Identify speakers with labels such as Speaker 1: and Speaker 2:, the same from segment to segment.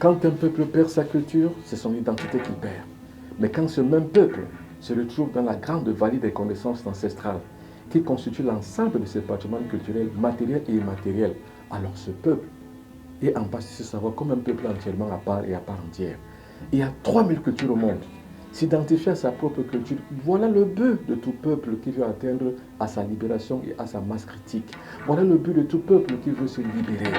Speaker 1: Quand un peuple perd sa culture, c'est son identité qu'il perd. Mais quand ce même peuple se retrouve dans la grande vallée des connaissances ancestrales, qui constitue l'ensemble de ses patrimoines culturels, matériels et immatériels, alors ce peuple est en passe de se savoir comme un peuple entièrement à part et à part entière. Il y a 3000 cultures au monde. S'identifier à sa propre culture, voilà le but de tout peuple qui veut atteindre à sa libération et à sa masse critique. Voilà le but de tout peuple qui veut se libérer.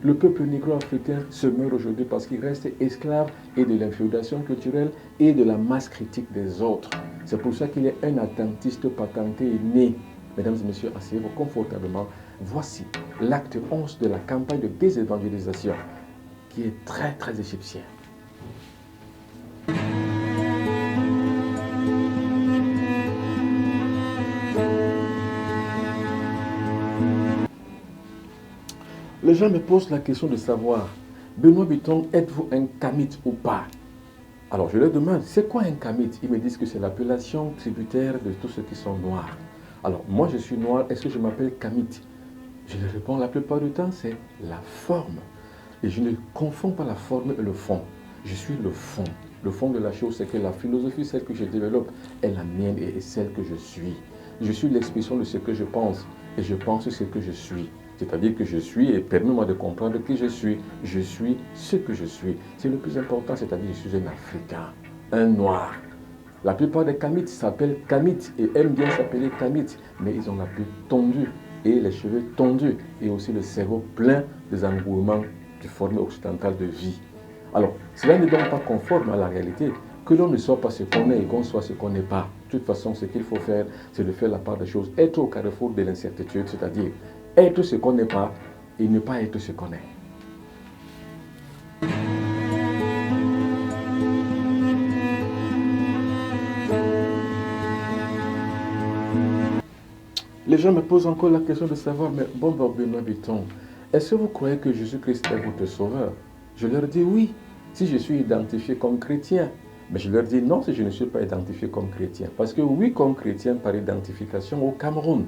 Speaker 1: Le peuple négro-africain se meurt aujourd'hui parce qu'il reste esclave et de l'inféodation culturelle et de la masse critique des autres. C'est pour ça qu'il est un attentiste patenté et né. Mesdames et messieurs, asseyez-vous confortablement. Voici l'acte 11 de la campagne de désévangélisation qui est très très égyptien. Les gens me posent la question de savoir, Benoît Bitton, êtes-vous un kamite ou pas? Alors je leur demande, c'est quoi un kamite? Ils me disent que c'est l'appellation tributaire de tous ceux qui sont noirs. Alors moi je suis noir, est-ce que je m'appelle kamite? Je leur réponds, la plupart du temps c'est la forme. Et je ne confonds pas la forme et le fond. Je suis le fond. Le fond de la chose, c'est que la philosophie, celle que je développe, est la mienne et est celle que je suis. Je suis l'expression de ce que je pense et je pense ce que je suis. C'est-à-dire que je suis, et permets-moi de comprendre qui je suis ce que je suis. C'est le plus important, c'est-à-dire que je suis un Africain, un Noir. La plupart des Kamites s'appellent Kamites et aiment bien s'appeler Kamites, mais ils ont la peau tondue et les cheveux tondus et aussi le cerveau plein des engouements du forme occidentale de vie. Alors, cela n'est donc pas conforme à la réalité. Que l'on ne soit pas ce qu'on est et qu'on soit ce qu'on n'est pas. De toute façon, ce qu'il faut faire, c'est de faire la part des choses. Être au carrefour de l'incertitude, c'est-à-dire être ce qu'on n'est pas et ne pas être ce qu'on est. Les gens me posent encore la question de savoir, mais bon, Benoît Bitton, est-ce que vous croyez que Jésus-Christ est votre sauveur? Je leur dis oui, si je suis identifié comme chrétien. Mais je leur dis non si je ne suis pas identifié comme chrétien. Parce que oui, comme chrétien par identification au Cameroun.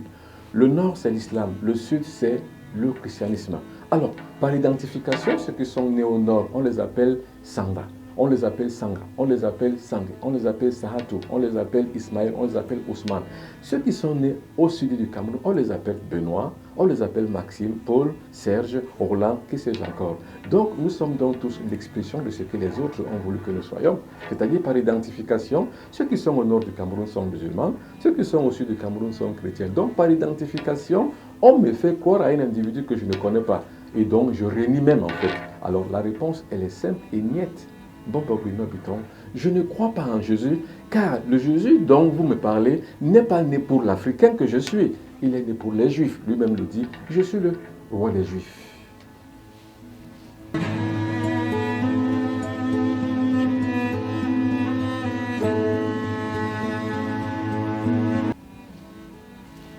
Speaker 1: Le nord, c'est l'islam. Le sud, c'est le christianisme. Alors, par identification, ceux qui sont nés au nord, on les appelle Sanda, on les appelle Sangra, on les appelle Sangé, on les appelle Sahatou, on les appelle Ismaël, on les appelle Ousmane. Ceux qui sont nés au sud du Cameroun, on les appelle Benoît, on les appelle Maxime, Paul, Serge, Orlan, qui sais-je encore. Donc, nous sommes donc tous l'expression de ce que les autres ont voulu que nous soyons, c'est-à-dire par identification, ceux qui sont au nord du Cameroun sont musulmans, ceux qui sont au sud du Cameroun sont chrétiens. Donc, par identification, on me fait croire à un individu que je ne connais pas. Et donc, je renie même en fait. Alors, la réponse, elle est simple et nette. Bon, Benoît Bitton, je ne crois pas en Jésus, car le Jésus dont vous me parlez n'est pas né pour l'Africain que je suis. Il est né pour les Juifs. Lui-même le dit, je suis le roi des Juifs.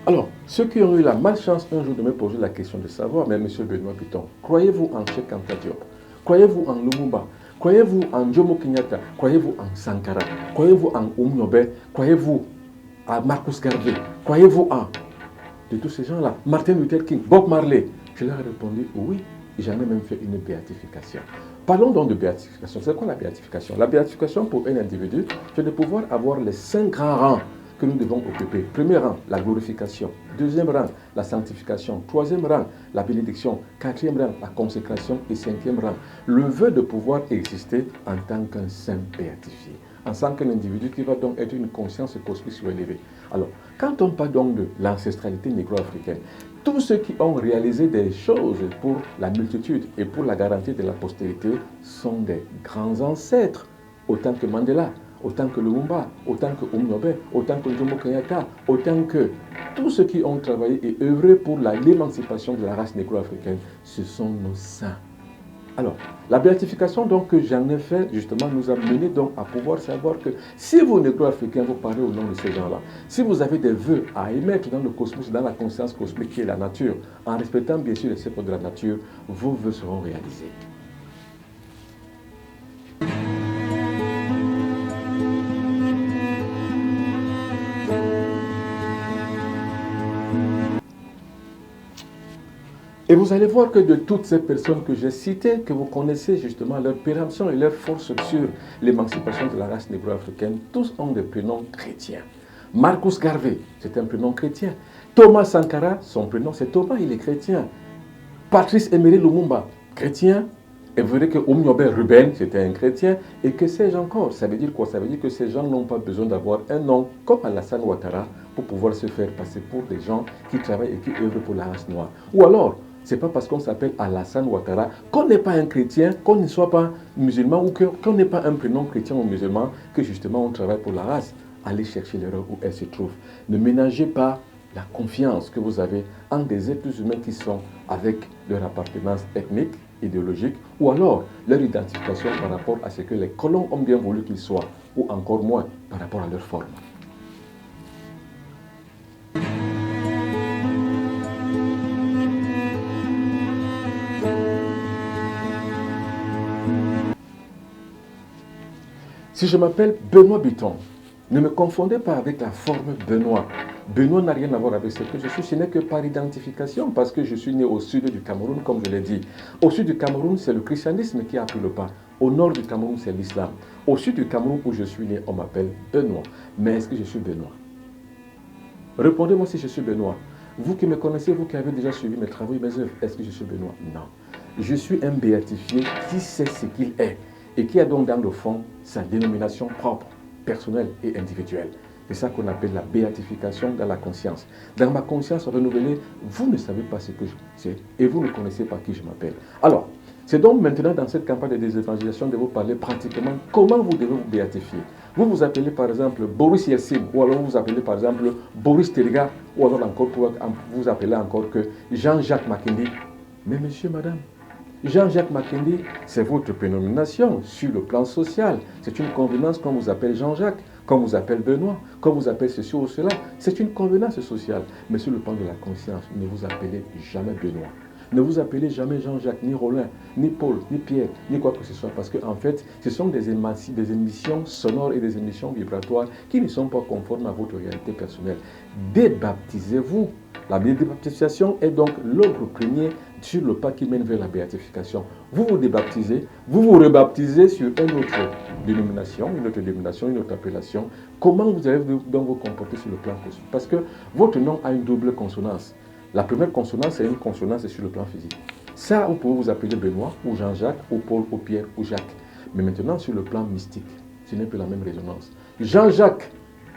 Speaker 1: Alors, ceux qui ont eu la malchance un jour de me poser la question de savoir, mais monsieur Benoît Bitton, croyez-vous en Cheikh Anta Diop? Croyez-vous en Lumumba? Croyez-vous en Jomo Kenyatta? Croyez-vous en Sankara? Croyez-vous en Oumniobe? Croyez-vous à Marcus Garvey? Croyez-vous en de tous ces gens-là? Martin Luther King, Bob Marley? Je leur ai répondu oui, et j'en ai même fait une béatification. Parlons donc de béatification. C'est quoi la béatification? La béatification pour un individu, c'est de pouvoir avoir les 5 grands rangs que nous devons occuper. Premier rang, la glorification. Deuxième rang, la sanctification. Troisième rang, la bénédiction. Quatrième rang, la consécration. Et cinquième rang, le vœu de pouvoir exister en tant qu'un saint béatifié. En tant qu'un individu qui va donc être une conscience cosmique surélevée. Alors, quand on parle donc de l'ancestralité négro-africaine, tous ceux qui ont réalisé des choses pour la multitude et pour la garantie de la postérité sont des grands ancêtres, autant que Mandela, autant que Lumumba, autant que Oumniobe, autant que Jomo Kenyatta, autant que tous ceux qui ont travaillé et œuvré pour l'émancipation de la race négro-africaine, ce sont nos saints. Alors, la béatification donc que j'en ai fait, justement, nous a mené donc à pouvoir savoir que si vous, négro-africains, vous parlez au nom de ces gens-là, si vous avez des vœux à émettre dans le cosmos, dans la conscience cosmique qui est la nature, en respectant bien sûr les secrets de la nature, vos vœux seront réalisés. Et vous allez voir que de toutes ces personnes que j'ai citées, que vous connaissez justement leur péremption et leur force sur l'émancipation de la race négro-africaine, tous ont des prénoms chrétiens. Marcus Garvey, c'est un prénom chrétien. Thomas Sankara, son prénom c'est Thomas, il est chrétien. Patrice Emery Lumumba, chrétien. Et vous verrez que Oumniobe Ruben, c'était un chrétien. Et que sais-je encore? Ça veut dire quoi? Ça veut dire que ces gens n'ont pas besoin d'avoir un nom comme Alassane Ouattara pour pouvoir se faire passer pour des gens qui travaillent et qui œuvrent pour la race noire. Ou alors, c'est pas parce qu'on s'appelle Alassane Ouattara qu'on n'est pas un chrétien, qu'on ne soit pas musulman ou qu'on n'ait pas un prénom chrétien ou musulman que justement on travaille pour la race. Allez chercher l'erreur où elle se trouve. Ne ménagez pas la confiance que vous avez en des êtres humains qui sont avec leur appartenance ethnique, idéologique, ou alors leur identification par rapport à ce que les colons ont bien voulu qu'ils soient, ou encore moins par rapport à leur forme. Si je m'appelle Benoît Bitton, ne me confondez pas avec la forme Benoît. Benoît n'a rien à voir avec ce que je suis, ce n'est que par identification, parce que je suis né au sud du Cameroun, comme je l'ai dit. Au sud du Cameroun, c'est le christianisme qui a pris le pas. Au nord du Cameroun, c'est l'islam. Au sud du Cameroun, où je suis né, on m'appelle Benoît. Mais est-ce que je suis Benoît? Répondez-moi si je suis Benoît. Vous qui me connaissez, vous qui avez déjà suivi mes travaux et mes œuvres, est-ce que je suis Benoît? Non. Je suis un béatifié qui sait ce qu'il est et qui a donc dans le fond sa dénomination propre, personnelle et individuelle. C'est ça qu'on appelle la béatification dans la conscience. Dans ma conscience renouvelée, vous ne savez pas ce que je sais et vous ne connaissez pas qui je m'appelle. Alors, c'est donc maintenant dans cette campagne de désévangélisation de vous parler pratiquement comment vous devez vous béatifier. Vous vous appelez par exemple Boris Yeltsin ou alors vous vous appelez par exemple Boris Terga ou alors encore vous appelez encore que Jean-Jacques Makindi. Mais monsieur, madame, Jean-Jacques Makindi, c'est votre prénomination sur le plan social. C'est une convenance qu'on vous appelle Jean-Jacques, qu'on vous appelle Benoît, qu'on vous appelle ceci ou cela. C'est une convenance sociale. Mais sur le plan de la conscience, ne vous appelez jamais Benoît. Ne vous appelez jamais Jean-Jacques, ni Rollin, ni Paul, ni Pierre, ni quoi que ce soit. Parce qu'en fait, ce sont des émissions sonores et des émissions vibratoires qui ne sont pas conformes à votre réalité personnelle. Débaptisez-vous. La débaptisation est donc l'œuvre premier sur le pas qui mène vers la béatification. Vous vous débaptisez, vous vous rebaptisez sur une autre dénomination, une autre appellation. Comment vous allez donc vous comporter sur le plan cosmique? Parce que votre nom a une double consonance. La première consonance, c'est une consonance sur le plan physique. Ça, vous pouvez vous appeler Benoît, ou Jean-Jacques, ou Paul, ou Pierre, ou Jacques. Mais maintenant, sur le plan mystique, ce n'est plus la même résonance. Jean-Jacques,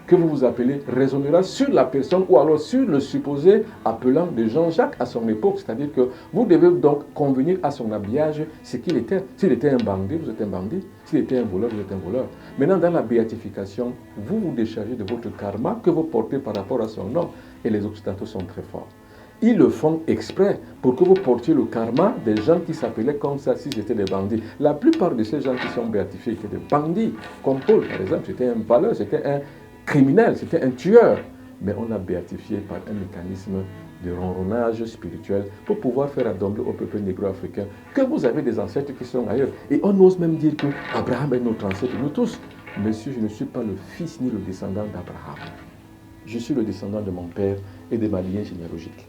Speaker 1: que vous vous appelez, résonnera sur la personne ou alors sur le supposé appelant de Jean-Jacques à son époque. C'est-à-dire que vous devez donc convenir à son habillage ce qu'il était. S'il était un bandit, vous êtes un bandit. S'il était un voleur, vous êtes un voleur. Maintenant, dans la béatification, vous vous déchargez de votre karma que vous portez par rapport à son nom. Et les Occidentaux sont très forts. Ils le font exprès pour que vous portiez le karma des gens qui s'appelaient comme ça si c'était des bandits. La plupart de ces gens qui sont béatifiés étaient des bandits. Comme Paul, par exemple, c'était un voleur, c'était un criminel, c'était un tueur. Mais on l'a béatifié par un mécanisme de ronronnage spirituel pour pouvoir faire adombrer au peuple négro-africain que vous avez des ancêtres qui sont ailleurs. Et on ose même dire que Abraham est notre ancêtre, nous tous. Monsieur, je ne suis pas le fils ni le descendant d'Abraham. Je suis le descendant de mon père et de ma lignée généalogique.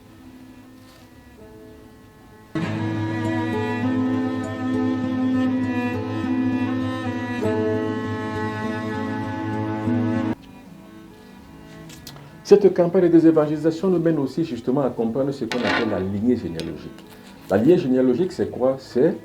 Speaker 1: Cette campagne de désévangélisation nous mène aussi justement à comprendre ce qu'on appelle la lignée généalogique. La lignée généalogique, c'est quoi? C'est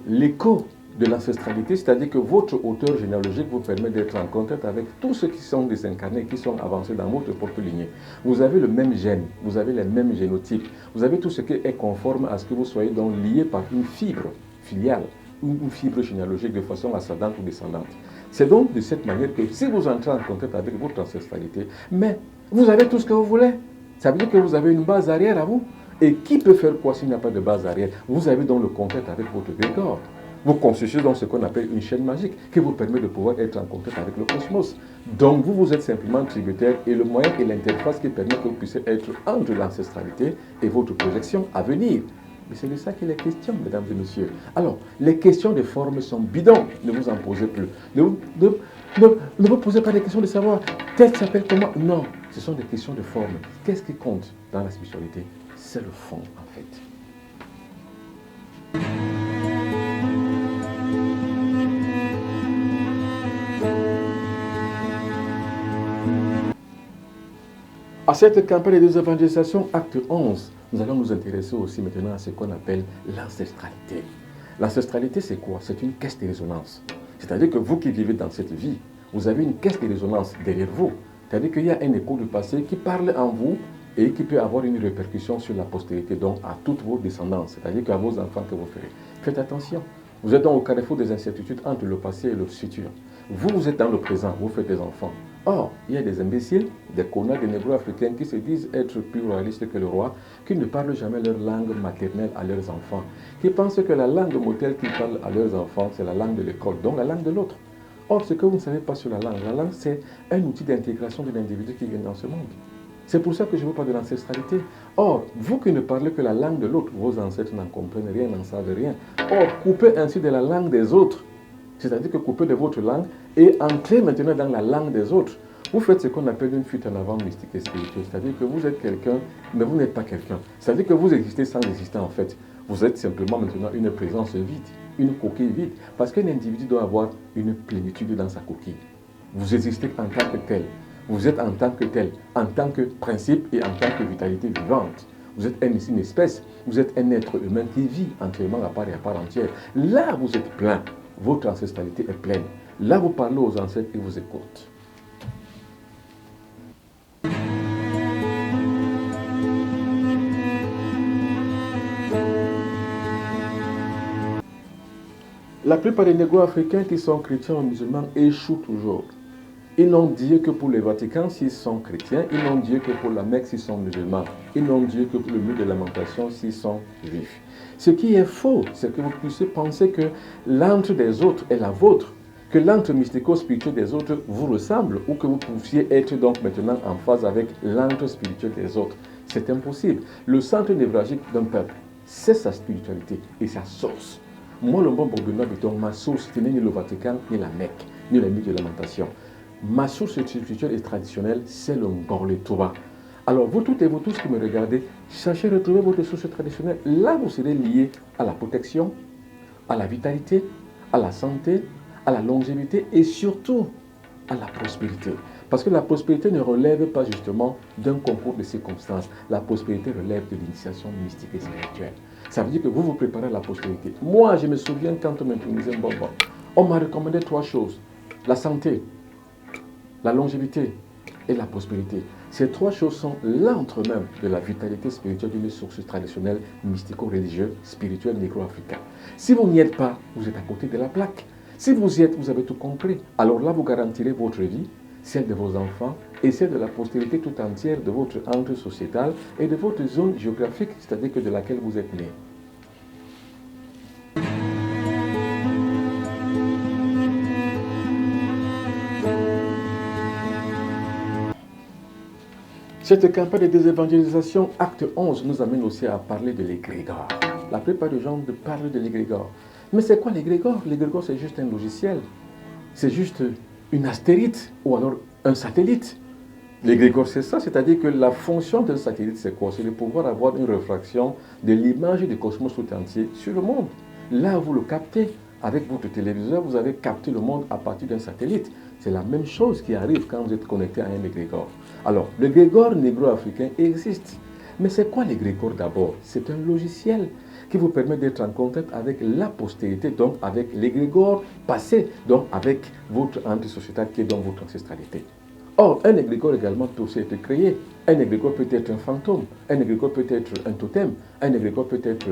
Speaker 1: l'écho de l'ancestralité, c'est-à-dire que votre auteur généalogique vous permet d'être en contact avec tous ceux qui sont désincarnés, qui sont avancés dans votre propre lignée. Vous avez le même gène, vous avez les mêmes génotypes, vous avez tout ce qui est conforme à ce que vous soyez donc lié par une fibre filiale, ou une fibre généalogique de façon ascendante ou descendante. C'est donc de cette manière que si vous entrez en contact avec votre ancestralité, mais vous avez tout ce que vous voulez. Ça veut dire que vous avez une base arrière à vous. Et qui peut faire quoi s'il n'y a pas de base arrière? Vous avez donc le contact avec votre Grégor. Vous constituez donc ce qu'on appelle une chaîne magique qui vous permet de pouvoir être en contact avec le cosmos. Donc vous êtes simplement tributaire et le moyen et l'interface qui permet que vous puissiez être entre l'ancestralité et votre projection à venir. Mais c'est de ça qu'il est question, mesdames et messieurs. Alors, les questions de forme sont bidons. Ne vous en posez plus. Ne vous posez pas des questions de savoir tête s'appelle comment. Non, ce sont des questions de forme. Qu'est-ce qui compte dans la spiritualité? C'est le fond, en fait. À cette campagne de désévangélisation, acte 11, nous allons nous intéresser aussi maintenant à ce qu'on appelle l'ancestralité. L'ancestralité, c'est quoi? C'est une caisse de résonance. C'est-à-dire que vous qui vivez dans cette vie, vous avez une caisse de résonance derrière vous. C'est-à-dire qu'il y a un écho du passé qui parle en vous et qui peut avoir une répercussion sur la postérité, donc à toutes vos descendants, c'est-à-dire qu'à vos enfants que vous ferez. Faites attention. Vous êtes donc au carrefour des incertitudes entre le passé et le futur. Vous êtes dans le présent, vous faites des enfants. Or, il y a des imbéciles, des connards, des négro-africains qui se disent être plus royalistes que le roi, qui ne parlent jamais leur langue maternelle à leurs enfants, qui pensent que la langue modèle qu'ils parlent à leurs enfants, c'est la langue de l'école, donc la langue de l'autre. Or, ce que vous ne savez pas sur la langue, c'est un outil d'intégration de l'individu qui vient dans ce monde. C'est pour ça que je vous parle de l'ancestralité. Or, vous qui ne parlez que la langue de l'autre, vos ancêtres n'en comprennent rien, n'en savent rien. Or, coupez ainsi de la langue des autres, c'est-à-dire que coupez de votre langue et entrez maintenant dans la langue des autres. Vous faites ce qu'on appelle une fuite en avant mystique et spirituelle, c'est-à-dire que vous êtes quelqu'un, mais vous n'êtes pas quelqu'un. C'est-à-dire que vous existez sans exister en fait. Vous êtes simplement maintenant une présence vide, une coquille vide, parce qu'un individu doit avoir une plénitude dans sa coquille. Vous existez en tant que tel. Vous êtes en tant que tel, en tant que principe et en tant que vitalité vivante. Vous êtes une espèce, vous êtes un être humain qui vit entièrement à part et à part entière. Là, vous êtes plein. Votre ancestralité est pleine. Là, vous parlez aux ancêtres et vous écoutent. La plupart des négro-africains qui sont chrétiens ou musulmans échouent toujours. Ils n'ont Dieu que pour le Vatican s'ils sont chrétiens, ils n'ont Dieu que pour la Mecque s'ils sont musulmans, ils n'ont Dieu que pour le mur de lamentation s'ils sont juifs. Ce qui est faux, c'est que vous puissiez penser que l'antre des autres est la vôtre, que l'antre mystico-spirituel des autres vous ressemble, ou que vous puissiez être donc maintenant en phase avec l'antre spirituel des autres. C'est impossible. Le centre névralgique d'un peuple, c'est sa spiritualité et sa source. Moi, le bon Benoît Bitton, ma source, ce n'est ni le Vatican, ni la Mecque, ni le mur de lamentation. Ma source spirituelle et traditionnelle, c'est le Ngorle Touba. Alors, vous toutes et vous tous qui me regardez, cherchez à retrouver votre source traditionnelle. Là, vous serez liés à la protection, à la vitalité, à la santé, à la longévité et surtout à la prospérité. Parce que la prospérité ne relève pas justement d'un concours de circonstances. La prospérité relève de l'initiation mystique et spirituelle. Ça veut dire que vous vous préparez à la prospérité. Moi, je me souviens quand on m'intronisait un bonbon, on m'a recommandé 3 choses. La santé, la longévité et la prospérité. Ces 3 choses sont l'antre même de la vitalité spirituelle d'une source traditionnelle, mystico-religieuse, spirituelle, négro-africaine. Si vous n'y êtes pas, vous êtes à côté de la plaque. Si vous y êtes, vous avez tout compris. Alors là, vous garantirez votre vie, celle de vos enfants et celle de la postérité tout entière de votre antre sociétal et de votre zone géographique, c'est-à-dire que de laquelle vous êtes né. Cette campagne de désévangélisation, acte 11, nous amène aussi à parler de l'égrégore. La plupart des gens parlent de l'égrégore. Mais c'est quoi l'égrégore? L'égrégore, c'est juste un logiciel. C'est juste une astérite ou alors un satellite. L'égrégore, c'est ça, c'est-à-dire que la fonction d'un satellite, c'est quoi? C'est de pouvoir avoir une réfraction de l'image du cosmos tout entier sur le monde. Là, vous le captez. Avec votre téléviseur, vous avez capté le monde à partir d'un satellite. C'est la même chose qui arrive quand vous êtes connecté à un égrégore. Alors, l'égrégore négro-africain existe. Mais c'est quoi l'égrégore d'abord? C'est un logiciel qui vous permet d'être en contact avec la postérité, donc avec l'égrégore passé, donc avec votre anti-sociétal qui est dans votre ancestralité. Or, un égrégore également peut aussi être créé. Un égrégore peut être un fantôme, un égrégore peut être un totem, un égrégore peut être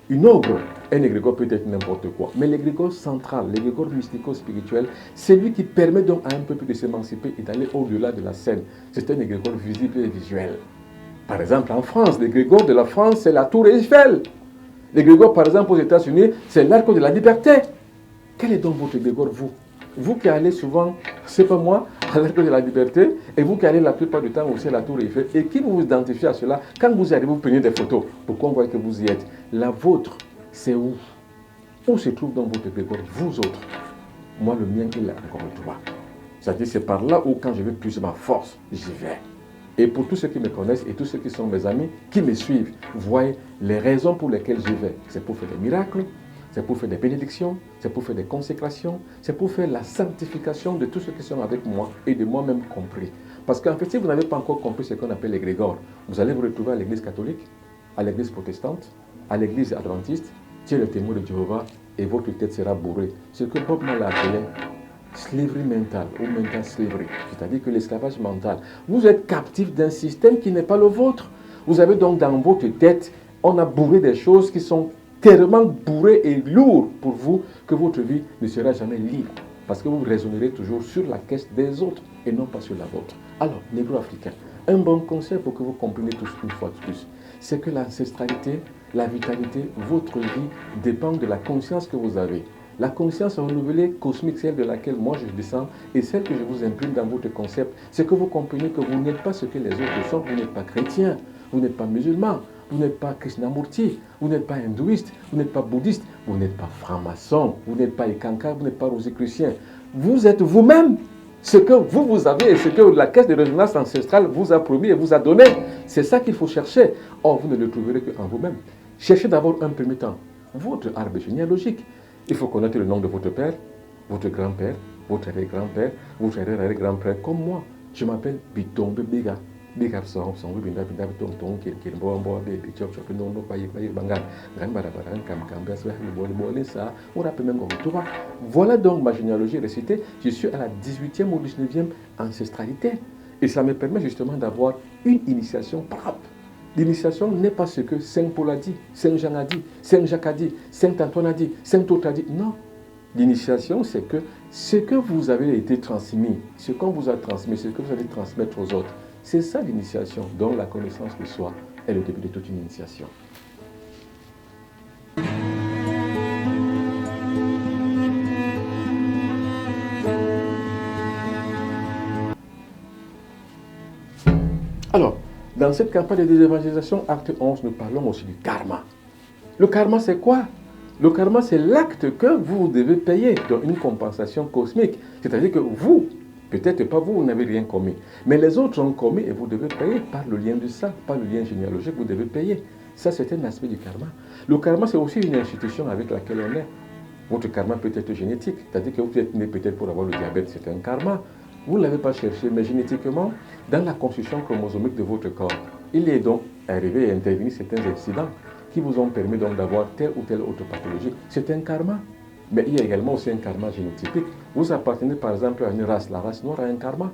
Speaker 1: une ogre, un égrégore peut être n'importe quoi. Mais l'égrégore central, l'égrégore mystico-spirituel, c'est lui qui permet donc à un peuple de s'émanciper et d'aller au-delà de la scène. C'est un égrégore visible et visuel. Par exemple, en France, l'égrégore de la France, c'est la tour Eiffel. L'égrégore, par exemple, aux États-Unis, c'est l'arc de la liberté. Quel est donc votre égrégore, vous? Vous qui allez souvent, c'est pas moi, à l'arc de la liberté, et vous qui allez la plupart du temps aussi à la tour Eiffel, et qui vous identifiez à cela, quand vous y arrivez, vous prenez des photos pour qu'on voit que vous y êtes. La vôtre, c'est où? Où se trouve donc votre égrégore, vous autres? Moi, le mien, il est encore le droit. C'est-à-dire, c'est par là où, quand je veux plus ma force, j'y vais. Et pour tous ceux qui me connaissent et tous ceux qui sont mes amis, qui me suivent, vous voyez les raisons pour lesquelles j'y vais. C'est pour faire des miracles, c'est pour faire des bénédictions, c'est pour faire des consécrations, c'est pour faire la sanctification de tous ceux qui sont avec moi et de moi-même compris. Parce qu'en fait, si vous n'avez pas encore compris ce qu'on appelle l'égrégore, vous allez vous retrouver à l'église catholique, à l'église protestante, à l'église adventiste, Dieu est le témoin de Jéhovah et votre tête sera bourrée. Ce que Bob Marley appelait slavery mental ou mental slavery, c'est-à-dire que l'esclavage mental. Vous êtes captif d'un système qui n'est pas le vôtre. Vous avez donc dans votre tête, on a bourré des choses qui sont tellement bourrées et lourdes pour vous que votre vie ne sera jamais libre. Parce que vous raisonnerez toujours sur la caisse des autres et non pas sur la vôtre. Alors, négro-africain, un bon conseil pour que vous compreniez tous une fois de plus, c'est que l'ancestralité, la vitalité, votre vie dépend de la conscience que vous avez. La conscience renouvelée cosmique, celle de laquelle moi je descends et celle que je vous imprime dans votre concept, c'est que vous comprenez que vous n'êtes pas ce que les autres sont, vous n'êtes pas chrétien, vous n'êtes pas musulman, vous n'êtes pas krishnamurti, vous n'êtes pas hindouiste, vous n'êtes pas bouddhiste, vous n'êtes pas franc-maçon, vous n'êtes pas ékanka, vous n'êtes pas rosicrucien. Vous êtes vous-même. Ce que vous avez et ce que la caisse de résonance ancestrale vous a promis et vous a donné, c'est ça qu'il faut chercher. Or, vous ne le trouverez qu'en vous-même. Cherchez d'abord un premier temps votre arbre généalogique. Il faut connaître le nom de votre père, votre grand-père, votre arrière-grand-père, votre arrière-arrière-grand-père, comme moi. Je m'appelle Bitombe Biga. Biga son binda binda bitong kir bombo be bichop chop no no paye bangan gan barabaran kam kam ça on rappelle même comme toi. Voilà donc ma généalogie récitée. Je suis à la 18e ou 19e ancestralité et ça me permet justement d'avoir une initiation propre. L'initiation n'est pas ce que Saint Paul a dit, Saint Jean a dit, Saint Jacques a dit, Saint Antoine a dit, Saint Autre a dit. Non. L'initiation, c'est que ce que vous avez été transmis, ce qu'on vous a transmis, ce que vous allez transmettre aux autres, c'est ça l'initiation, dont la connaissance de soi est le début de toute une initiation. Alors, dans cette campagne de désévangélisation, acte 11, nous parlons aussi du karma. Le karma, c'est quoi? Le karma, c'est l'acte que vous devez payer dans une compensation cosmique. C'est-à-dire que vous, peut-être pas vous, vous n'avez rien commis. Mais les autres ont commis et vous devez payer par le lien du sang, par le lien généalogique, vous devez payer. Ça, c'est un aspect du karma. Le karma, c'est aussi une institution avec laquelle on est. Votre karma peut être génétique. C'est-à-dire que vous êtes né peut-être pour avoir le diabète, c'est un karma. Vous ne l'avez pas cherché, mais génétiquement, dans la construction chromosomique de votre corps, il est donc arrivé et intervenu certains incidents qui vous ont permis donc d'avoir telle ou telle autre pathologie. C'est un karma. Mais il y a également aussi un karma génotypique. Vous appartenez par exemple à une race, la race noire a un karma.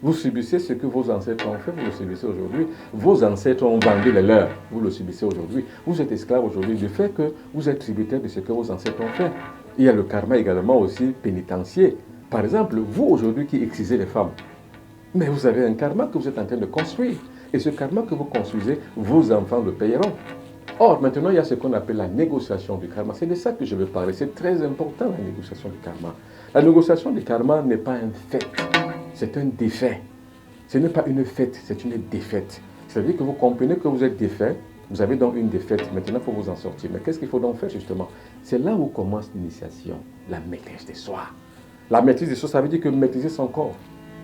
Speaker 1: Vous subissez ce que vos ancêtres ont fait, vous le subissez aujourd'hui. Vos ancêtres ont vendu les leurs, vous le subissez aujourd'hui. Vous êtes esclave aujourd'hui du fait que vous êtes tributaire de ce que vos ancêtres ont fait. Il y a le karma également aussi pénitentiaire. Par exemple, vous aujourd'hui qui excisez les femmes, mais vous avez un karma que vous êtes en train de construire. Et ce karma que vous construisez, vos enfants le payeront. Or, maintenant, il y a ce qu'on appelle la négociation du karma. C'est de ça que je veux parler. C'est très important, la négociation du karma. La négociation du karma n'est pas un fait, c'est un défait. Ce n'est pas une fête, c'est une défaite. C'est-à-dire que vous comprenez que vous êtes défait, vous avez donc une défaite. Maintenant, il faut vous en sortir. Mais qu'est-ce qu'il faut donc faire, justement? C'est là où commence l'initiation, la maîtrise de soi. La maîtrise de soi, ça veut dire que maîtriser son corps,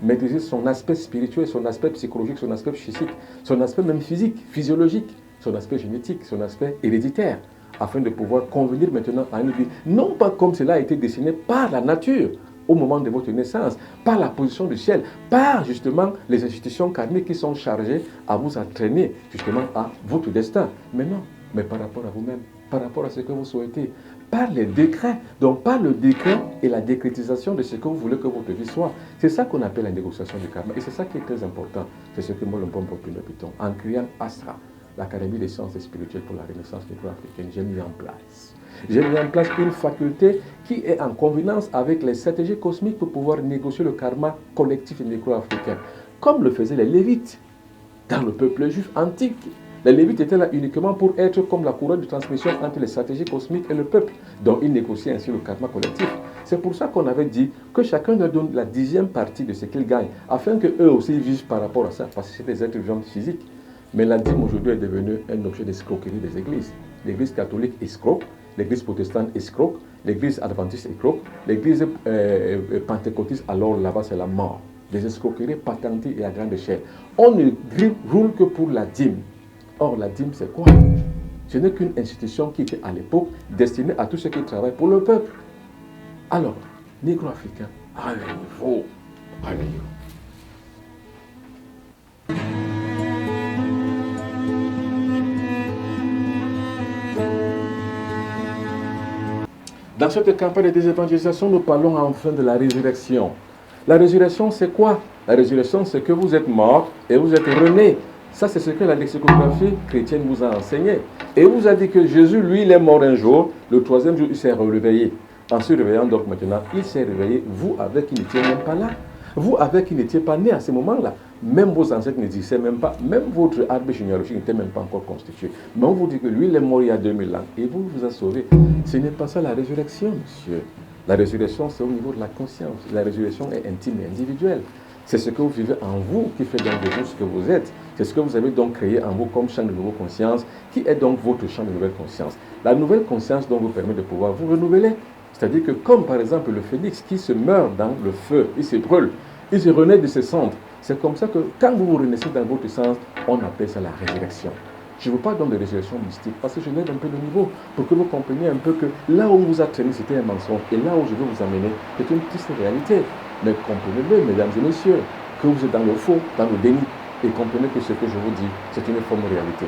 Speaker 1: maîtriser son aspect spirituel, son aspect psychologique, son aspect physique, son aspect même physique, physiologique, son aspect génétique, son aspect héréditaire, afin de pouvoir convenir maintenant à une vie, non pas comme cela a été dessiné par la nature au moment de votre naissance, par la position du ciel, par justement les institutions karmiques qui sont chargées à vous entraîner justement à votre destin. Mais non, mais par rapport à vous-même, par rapport à ce que vous souhaitez, par les décrets, donc par le décret et la décrétisation de ce que vous voulez que votre vie soit. C'est ça qu'on appelle la négociation du karma. Et c'est ça qui est très important. C'est ce que moi, le bon populaire Python, en créant Astra, l'Académie des sciences et spirituelles pour la Renaissance négro-africaine, j'ai mis en place. J'ai mis en place une faculté qui est en convenance avec les stratégies cosmiques pour pouvoir négocier le karma collectif négro-africain, comme le faisaient les Lévites dans le peuple juif antique. Les Lévites étaient là uniquement pour être comme la couronne de transmission entre les stratégies cosmiques et le peuple, dont ils négociaient ainsi le karma collectif. C'est pour ça qu'on avait dit que chacun leur donne la 10e partie de ce qu'il gagne, afin qu'eux aussi vivent par rapport à ça, parce que c'est des êtres vivants physiques. Mais la dîme aujourd'hui est devenue un objet d'escroquerie des églises. L'église catholique escroque, l'église protestante escroque, l'église adventiste escroque, l'église pentecôtiste, alors là-bas c'est la mort. Des escroqueries patentées et à grande échelle. On ne roule que pour la dîme. Or, la dîme, c'est quoi? Ce n'est qu'une institution qui était à l'époque destinée à tous ceux qui travaillent pour le peuple. Alors, négro-africains, réveillez-vous, réveillez-vous. Dans cette campagne de désévangélisation, nous parlons enfin de la résurrection. La résurrection, c'est quoi? La résurrection, c'est que vous êtes mort et vous êtes rené. Ça, c'est ce que la lexicographie chrétienne vous a enseigné. Et vous a dit que Jésus, lui, il est mort un jour. Le troisième jour, il s'est réveillé. En se réveillant, donc maintenant, il s'est réveillé. Vous, avec qui n'étiez même pas là. Vous, avec qui n'étiez pas né à ce moment-là. Même vos ancêtres n'existaient même pas. Même votre arbre généalogique n'était même pas encore constitué. Mais on vous dit que lui, il est mort il y a 2000 ans. Et vous a sauvé. Ce n'est pas ça la résurrection, monsieur. La résurrection, c'est au niveau de la conscience. La résurrection est intime et individuelle. C'est ce que vous vivez en vous qui fait donc de vous ce que vous êtes. C'est ce que vous avez donc créé en vous comme champ de nouvelle conscience, qui est donc votre champ de nouvelle conscience. La nouvelle conscience donc vous permet de pouvoir vous renouveler. C'est-à-dire que comme par exemple le phénix qui se meurt dans le feu, il se brûle, il se renaît de ses cendres. C'est comme ça que quand vous vous renaissez dans votre sens, on appelle ça la résurrection. Je ne veux pas donc de résurrection mystique parce que je lève un peu le niveau pour que vous compreniez un peu que là où on vous a traîné, c'était un mensonge. Et là où je veux vous amener, c'est une triste réalité. Mais comprenez-le, mesdames et messieurs, que vous êtes dans le faux, dans le déni. Et comprenez que ce que je vous dis, c'est une forme de réalité.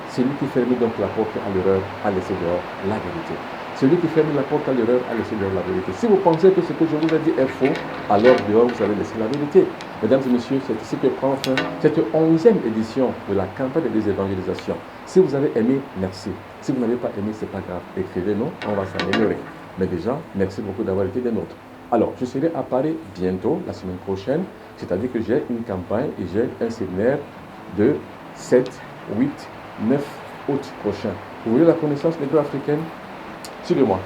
Speaker 1: Celui qui ferme donc la porte à l'erreur a laissé dehors la vérité. Celui qui ferme la porte à l'erreur a laissé dehors la vérité. Si vous pensez que ce que je vous ai dit est faux, alors dehors vous avez laissé la vérité. Mesdames et messieurs, c'est ici que prend fin cette 11e édition de la campagne de désévangélisation. Si vous avez aimé, merci. Si vous n'avez pas aimé, ce n'est pas grave. Écrivez-nous, on va s'améliorer. Mais déjà, merci beaucoup d'avoir été des nôtres. Alors, je serai à Paris bientôt, la semaine prochaine. C'est-à-dire que j'ai une campagne et j'ai un séminaire de 7, 8, 9 août prochain. Vous voulez la connaissance négro-africaine? Suivez-moi.